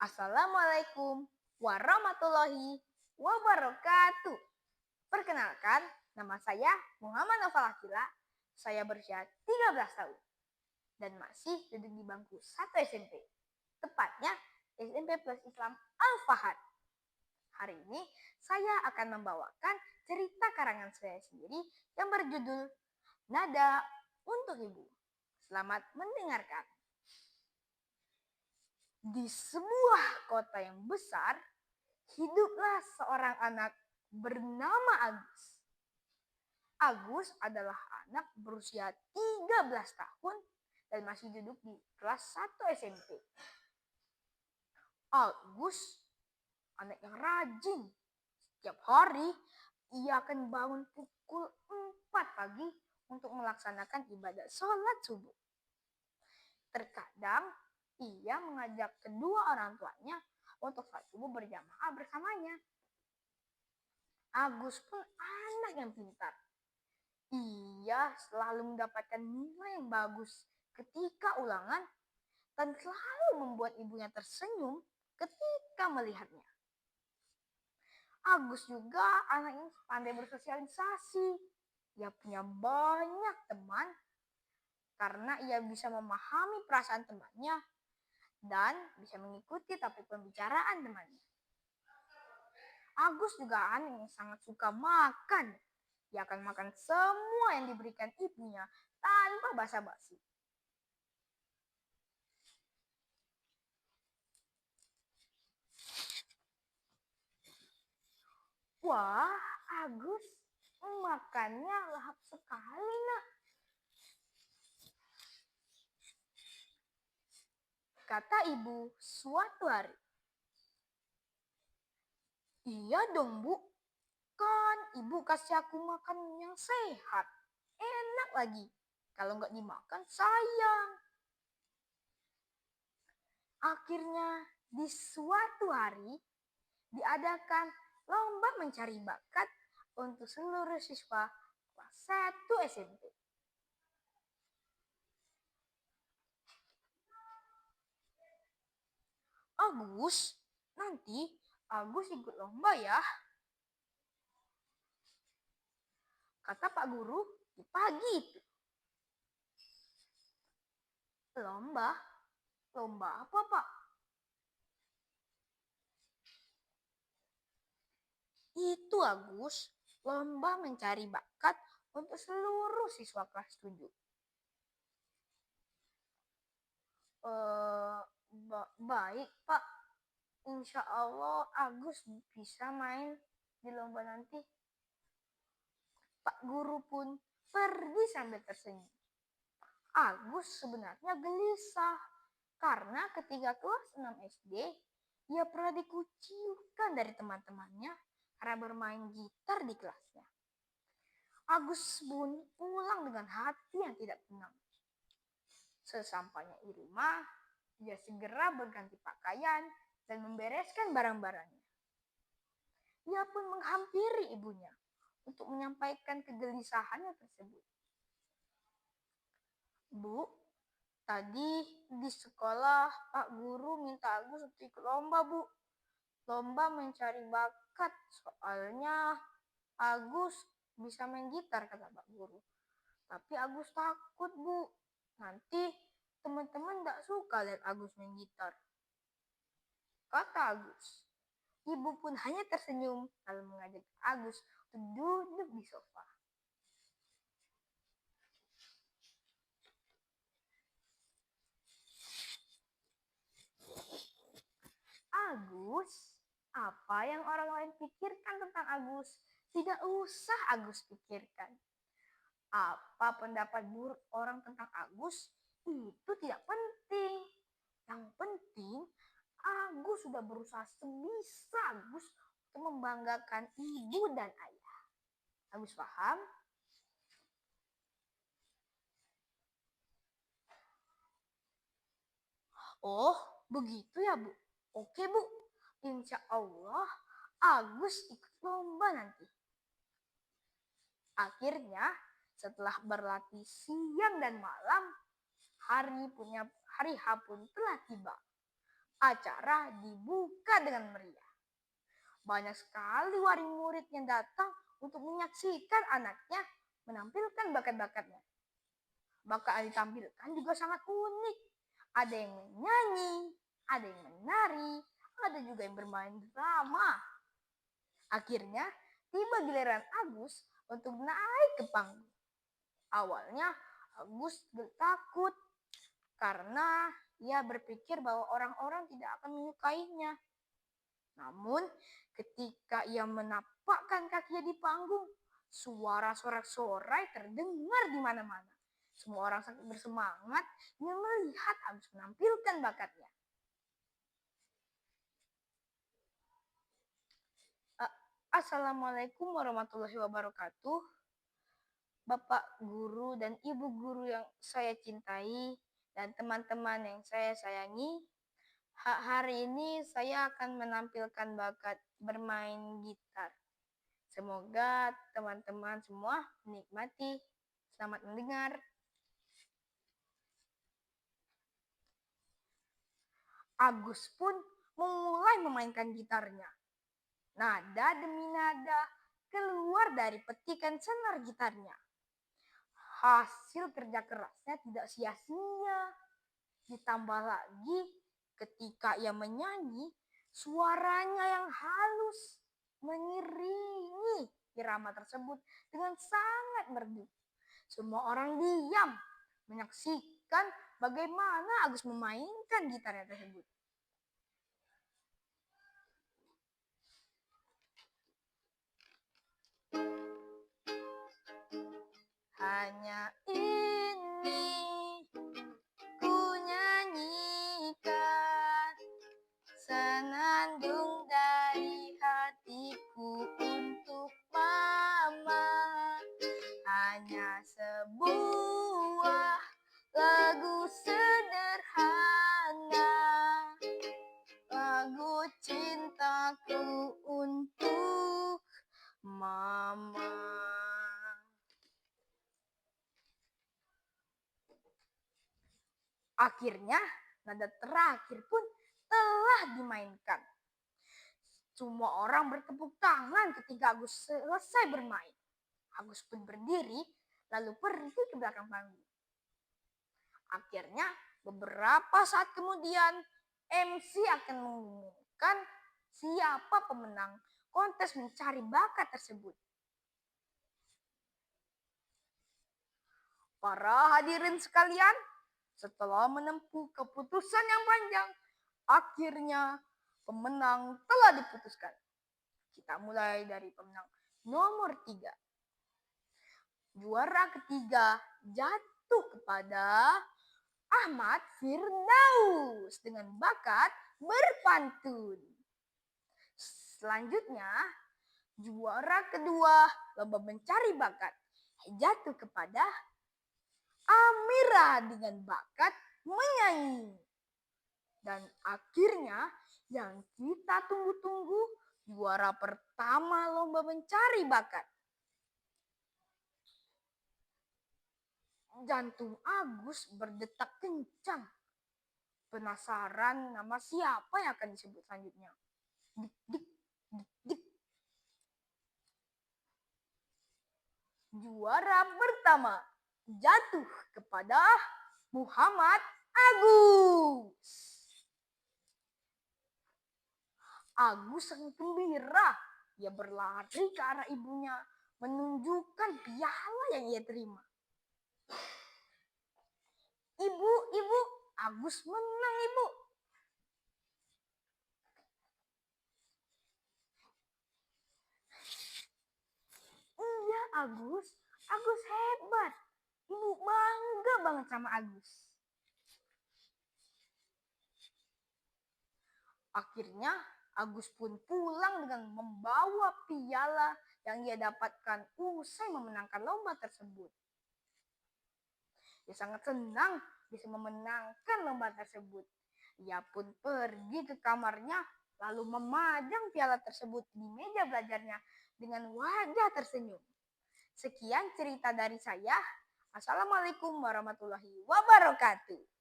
Assalamualaikum warahmatullahi wabarakatuh. Perkenalkan, nama saya Muhammad Nofal Akila. Saya berusia 13 tahun dan masih duduk di bangku 1 SMP. Tepatnya SMP Plus Islam Al-Fahad. Hari ini saya akan membawakan cerita karangan saya sendiri yang berjudul Nada untuk Ibu. Selamat mendengarkan. Di sebuah kota yang besar, hiduplah seorang anak bernama Agus. Agus adalah anak berusia 13 tahun dan masih duduk di kelas 1 SMP. Agus, anak yang rajin. Setiap hari, ia akan bangun pukul 4 pagi untuk melaksanakan ibadah sholat subuh. Terkadang, ia mengajak kedua orang tuanya untuk sholat subuh berjamaah bersamanya. Agus pun anak yang pintar. Ia selalu mendapatkan nilai yang bagus ketika ulangan dan selalu membuat ibunya tersenyum ketika melihatnya. Agus juga anak yang pandai bersosialisasi. Ia punya banyak teman karena ia bisa memahami perasaan temannya dan bisa mengikuti topik pembicaraan temannya. Agus juga anak yang sangat suka makan. Ia akan makan semua yang diberikan ibunya tanpa basa-basi. Wah, Agus makannya lahap sekali, nak. Kata ibu suatu hari. Iya dong, Bu. Kan ibu kasih aku makan yang sehat. Enak lagi. Kalau nggak dimakan, sayang. Akhirnya di suatu hari diadakan lomba mencari bakat untuk seluruh siswa kelas 1 SMP. Agus, nanti Agus ikut lomba ya. Kata Pak Guru di pagi itu. Lomba? Lomba apa, Pak? Itu Agus, lomba mencari bakat untuk seluruh siswa kelas 7. Baik, Pak. Insya Allah Agus bisa main di lomba nanti. Pak Guru pun pergi sambil tersenyum. Agus sebenarnya gelisah karena ketika kelas 6 SD, ia pernah dikucilkan dari teman-temannya karena bermain gitar di kelasnya. Agus pun pulang dengan hati yang tidak tenang. Sesampainya di rumah, dia segera berganti pakaian dan membereskan barang-barangnya. Ia pun menghampiri ibunya untuk menyampaikan kegelisahannya tersebut. Bu, tadi di sekolah Pak Guru minta Agus untuk ikut lomba, Bu. Lomba mencari bakat, soalnya Agus bisa main gitar, kata Pak Guru. Tapi Agus takut, Bu. Nanti teman-teman tidak suka lihat Agus main gitar. Kata Agus. Ibu pun hanya tersenyum lalu mengajak Agus untuk duduk di sofa. Agus, apa yang orang lain pikirkan tentang Agus? Tidak usah Agus pikirkan. Apa pendapat buruk orang tentang Agus? Itu tidak penting. Yang penting, Agus sudah berusaha sebisa Agus untuk membanggakan ibu dan ayah. Agus paham? Oh, begitu ya, Bu? Oke, Bu. Insya Allah, Agus ikut lomba nanti. Akhirnya, setelah berlatih siang dan malam, hari H pun telah tiba. Acara dibuka dengan meriah. Banyak sekali wali murid yang datang untuk menyaksikan anaknya menampilkan bakat-bakatnya. Bakat yang ditampilkan juga sangat unik. Ada yang menyanyi, ada yang menari, ada juga yang bermain drama. Akhirnya tiba giliran Agus untuk naik ke panggung. Awalnya Agus takut karena ia berpikir bahwa orang-orang tidak akan menyukainya. Namun ketika ia menapakkan kakinya di panggung, suara sorak-sorai terdengar di mana-mana. Semua orang sangat bersemangat ingin melihat Agus menampilkan bakatnya. Assalamualaikum warahmatullahi wabarakatuh. Bapak guru dan ibu guru yang saya cintai dan teman-teman yang saya sayangi. Hari ini saya akan menampilkan bakat bermain gitar. Semoga teman-teman semua menikmati. Selamat mendengar. Agus pun mulai memainkan gitarnya. Nada demi nada keluar dari petikan senar gitarnya. Hasil kerja kerasnya tidak sia-sia. Ditambah lagi ketika ia menyanyi, suaranya yang halus mengiringi irama tersebut dengan sangat merdu. Semua orang diam menyaksikan bagaimana Agus memainkan gitarnya tersebut. Hanya ini ku nyanyikan, senandung dari hatiku untuk mama. Hanya sebuah lagu sederhana, lagu cintaku untuk mama. Akhirnya nada terakhir pun telah dimainkan. Semua orang bertepuk tangan ketika Agus selesai bermain. Agus pun berdiri lalu pergi ke belakang panggung. Akhirnya beberapa saat kemudian MC akan mengumumkan siapa pemenang kontes mencari bakat tersebut. Para hadirin sekalian, setelah menempuh keputusan yang panjang, akhirnya pemenang telah diputuskan. Kita mulai dari pemenang nomor 3. Juara ketiga jatuh kepada Ahmad Firdaus dengan bakat berpantun. Selanjutnya, juara kedua lomba mencari bakat jatuh kepada Amira dengan bakat menyanyi. Dan akhirnya yang kita tunggu-tunggu, juara pertama lomba mencari bakat. Jantung Agus berdetak kencang. Penasaran nama siapa yang akan disebut selanjutnya. Dik, dik, dik, dik. Juara pertama jatuh kepada Muhammad Agus. Agus sangat gembira. Ia berlari ke arah ibunya menunjukkan piala yang ia terima. Ibu, Agus menang, Ibu. Iya, Agus hebat. Ibu bangga banget sama Agus. Akhirnya Agus pun pulang dengan membawa piala yang ia dapatkan usai memenangkan lomba tersebut. Ia sangat senang bisa memenangkan lomba tersebut. Ia pun pergi ke kamarnya lalu memajang piala tersebut di meja belajarnya dengan wajah tersenyum. Sekian cerita dari saya. Assalamualaikum warahmatullahi wabarakatuh.